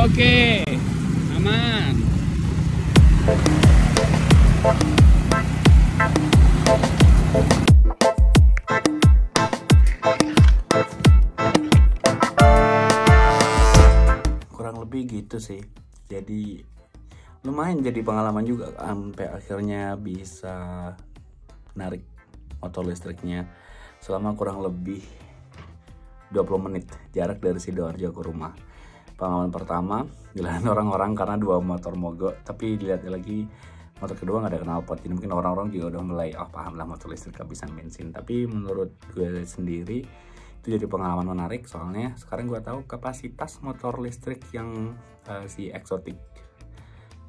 Oke, aman. Kurang lebih gitu sih. Jadi lumayan jadi pengalaman juga sampai akhirnya bisa narik motor listriknya selama kurang lebih 20 menit jarak dari Sidoarjo ke rumah. Pengalaman pertama dilakukan orang-orang karena 2 motor mogok, tapi dilihat lagi motor kedua nggak ada knalpot, jadi mungkin orang-orang juga udah mulai paham lah motor listrik kehabisan bensin. Tapi menurut gue sendiri itu jadi pengalaman menarik, soalnya sekarang gue tahu kapasitas motor listrik yang si Exotic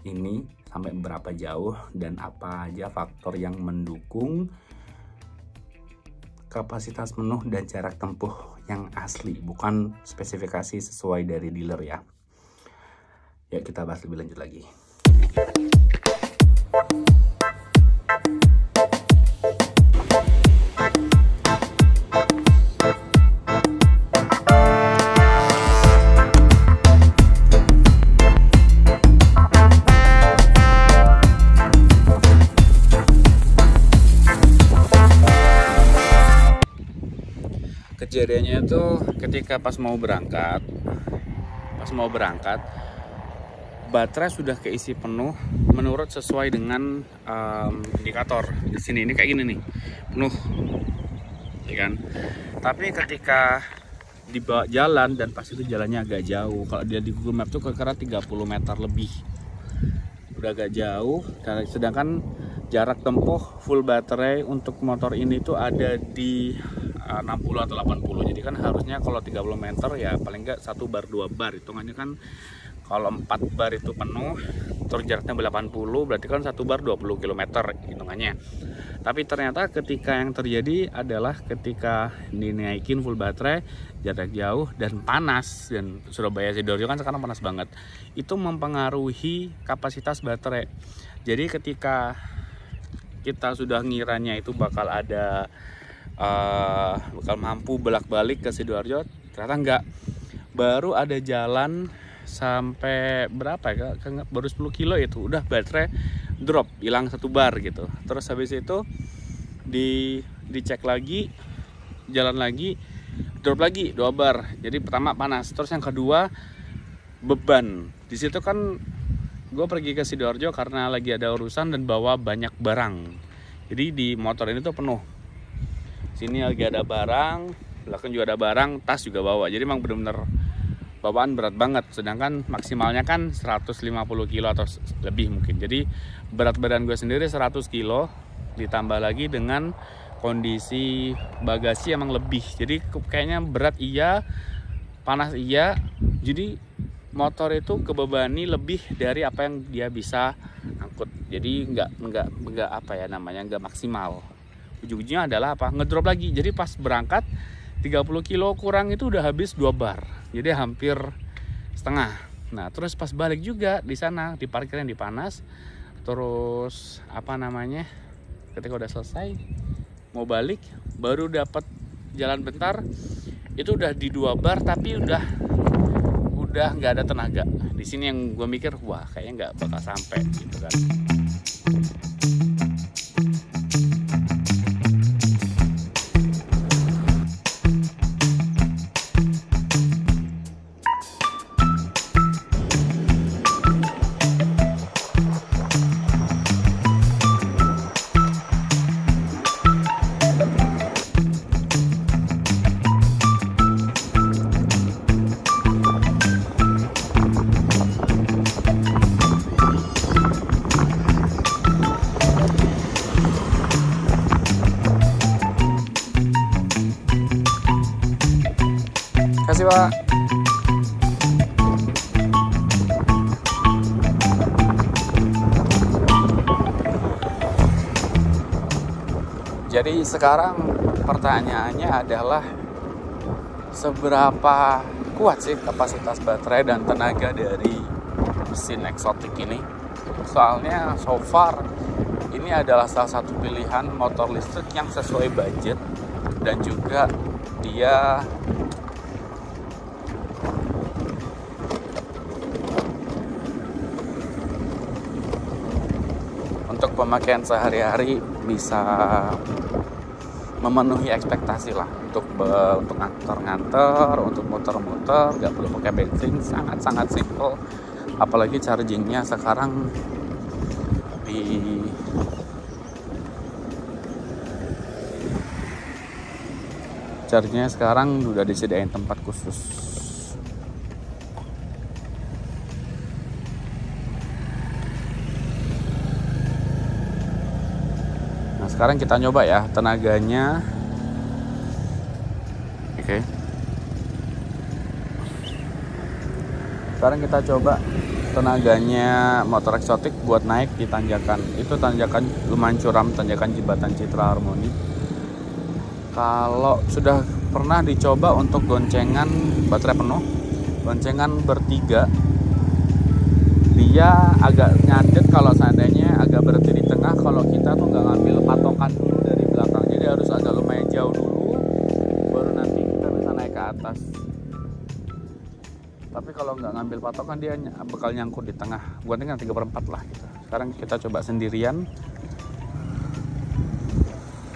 ini sampai berapa jauh dan apa aja faktor yang mendukung kapasitas penuh dan jarak tempuh yang asli, bukan spesifikasi sesuai dari dealer ya. Ya, kita bahas lebih lanjut lagi. Kejadiannya itu ketika pas mau berangkat, baterai sudah keisi penuh menurut sesuai dengan indikator di sini. Ini kayak gini nih, penuh, ya kan? Tapi ketika dibawa jalan dan pas itu jalannya agak jauh, kalau dia di Google Map tuh kira-kira 30 meter lebih, udah agak jauh. Dan sedangkan jarak tempuh full baterai untuk motor ini tuh ada di 60 atau 80. Jadi kan harusnya kalau 30 meter ya paling enggak 1 bar 2 bar, hitungannya kan kalau 4 bar itu penuh terus jaraknya 80, berarti kan 1 bar 20 km hitungannya. Tapi ternyata ketika yang terjadi adalah ketika dinaikin full baterai, jarak jauh dan panas, dan Surabaya Sidoarjo kan sekarang panas banget, itu mempengaruhi kapasitas baterai. Jadi ketika kita sudah ngiranya itu bakal mampu bolak-balik ke Sidoarjo, ternyata enggak. Baru ada jalan sampai berapa ya, baru 10 kilo itu udah baterai drop, hilang 1 bar gitu. Terus habis itu dicek lagi, jalan lagi, drop lagi 2 bar. Jadi pertama panas, terus yang kedua beban. Di situ kan gue pergi ke Sidoarjo karena lagi ada urusan dan bawa banyak barang. Jadi di motor ini tuh penuh. Sini lagi ada barang, belakang juga ada barang, tas juga bawa. Jadi emang bener-bener bawaan berat banget. Sedangkan maksimalnya kan 150 kilo atau lebih mungkin. Jadi berat badan gue sendiri 100 kilo, ditambah lagi dengan kondisi bagasi emang lebih. Jadi kayaknya berat iya, panas iya. Jadi motor itu kebebani lebih dari apa yang dia bisa angkut. Jadi nggak apa ya namanya, nggak maksimal. Ujung-ujungnya adalah apa? Ngedrop lagi. Jadi pas berangkat 30 kilo kurang itu udah habis 2 bar. Jadi hampir setengah. Nah, terus pas balik juga di sana di parkir yang dipanas. Terus apa namanya? Ketika udah selesai mau balik, baru dapat jalan bentar, itu udah di 2 bar tapi udah nggak ada tenaga. Di sini yang gue mikir, wah kayaknya nggak bakal sampai gitu kan. Kasih Pak. Jadi sekarang pertanyaannya adalah seberapa kuat sih kapasitas baterai dan tenaga dari mesin Exotic ini. Soalnya so far ini adalah salah satu pilihan motor listrik yang sesuai budget dan juga dia pemakaian sehari-hari bisa memenuhi ekspektasi lah untuk nganter-nganter, untuk muter-muter, nggak perlu pakai bensin, sangat-sangat simple. Apalagi chargingnya sekarang chargingnya sekarang udah disediain tempat khusus. Nah sekarang kita nyoba ya tenaganya. Oke. Sekarang kita coba tenaganya motor eksotik buat naik di tanjakan. Itu tanjakan lumayan curam, tanjakan Jembatan Citra Harmoni. Kalau sudah pernah dicoba untuk goncengan baterai penuh, goncengan bertiga, dia agak ngadet kalau seandainya agak berhenti di tengah, kalau kita tuh nggak ngambil patokan dulu dari belakang. Jadi harus agak lumayan jauh dulu, baru nanti kita bisa naik ke atas. Tapi kalau nggak ngambil patokan dia bakal nyangkut di tengah. Goncengan 3/4 lah gitu. Sekarang kita coba sendirian.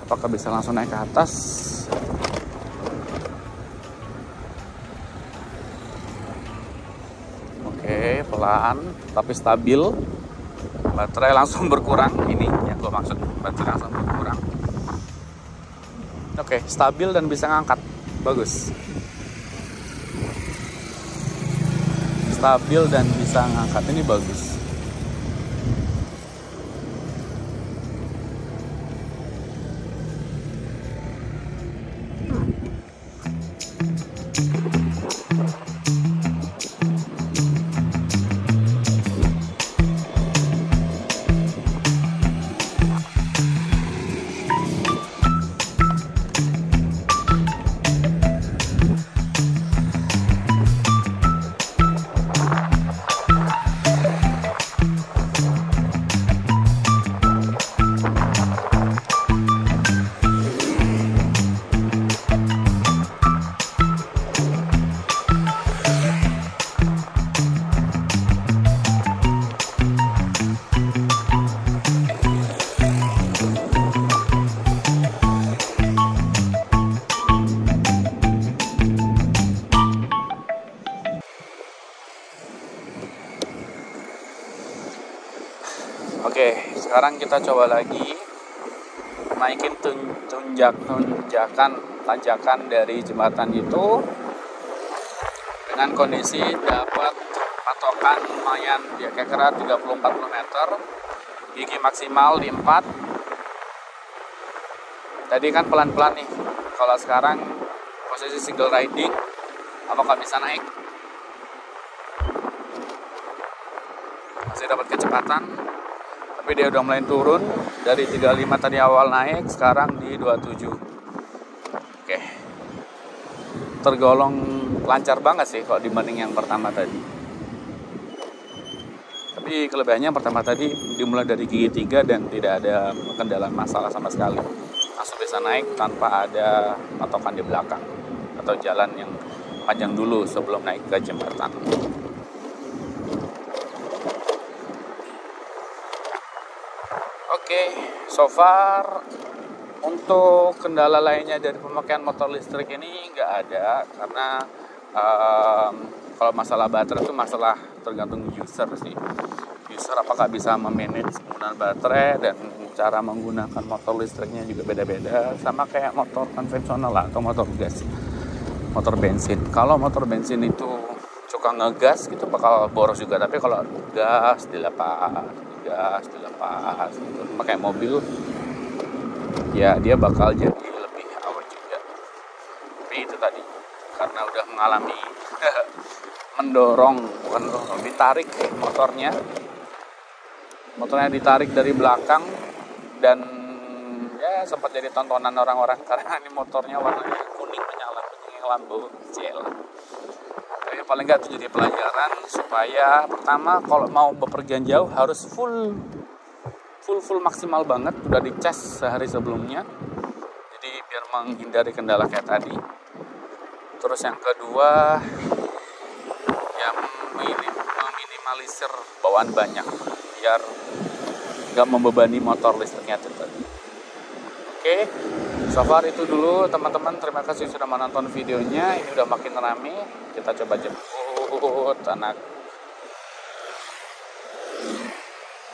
Apakah bisa langsung naik ke atas? Oke, pelan tapi stabil. Baterai langsung berkurang. Ini yang gue maksud, baterai langsung berkurang. Oke, stabil dan bisa ngangkat. Bagus. Stabil dan bisa ngangkat, ini bagus. Oke, sekarang kita coba lagi naikin tanjakan dari jembatan itu dengan kondisi dapat patokan lumayan ya, kira-kira 30-40 meter, gigi maksimal di 4. Tadi kan pelan-pelan nih, kalau sekarang posisi single riding, apakah bisa naik? Masih dapat kecepatan, tapi dia udah mulai turun dari 35 tadi awal naik, sekarang di 27. Oke, tergolong lancar banget sih kalau dibanding yang pertama tadi. Tapi kelebihannya yang pertama tadi dimulai dari gigi 3 dan tidak ada kendala masalah sama sekali, langsung bisa naik tanpa ada patokan di belakang atau jalan yang panjang dulu sebelum naik ke jembatan. Oke, so far untuk kendala lainnya dari pemakaian motor listrik ini nggak ada, karena kalau masalah baterai itu masalah tergantung user sih. User apakah bisa memanage penggunaan baterai, dan cara menggunakan motor listriknya juga beda-beda, sama kayak motor konvensional lah, atau motor gas, motor bensin. Kalau motor bensin itu suka ngegas gitu bakal boros juga, tapi kalau gas dilepas gitu, pakai mobil ya dia bakal jadi lebih awet juga. Tapi itu tadi karena udah mengalami ditarik motornya ditarik dari belakang, dan ya sempat jadi tontonan orang-orang karena ini motornya warnanya kuning menyala, kuning lampu cel. Tapi paling nggak itu jadi pelajaran supaya pertama kalau mau bepergian jauh harus full maksimal banget, udah dicas sehari sebelumnya, jadi biar menghindari kendala kayak tadi. Terus yang kedua ya meminimalisir bawaan banyak, biar nggak membebani motor listriknya itu tadi. Oke, so far itu dulu teman-teman. Terima kasih sudah menonton videonya. Ini udah makin rame. Kita coba jemput anak.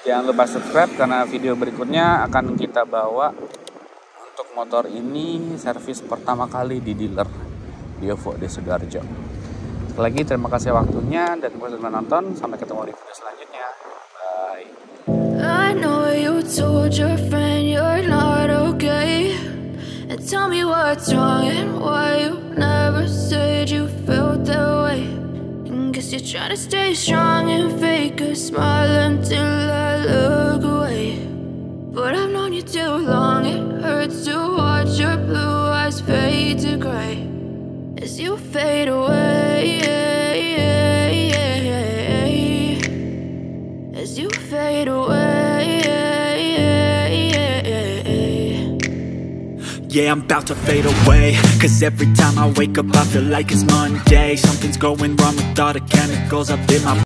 Jangan lupa subscribe karena video berikutnya akan kita bawa untuk motor ini servis pertama kali di dealer Diovo di Sidoarjo. Sekali lagi terima kasih waktunya dan sudah menonton. Sampai ketemu di video selanjutnya. Bye. I know you told your friend you're not okay, and tell me what's wrong and why you never said you felt that way. And guess you're trying to stay strong and fake a smile until I look away. But I've known you too long, it hurts to watch your blue eyes fade to gray as you fade away, as you fade away. Yeah, I'm about to fade away, 'cause every time I wake up I feel like it's Monday. Something's going wrong with all the chemicals up in my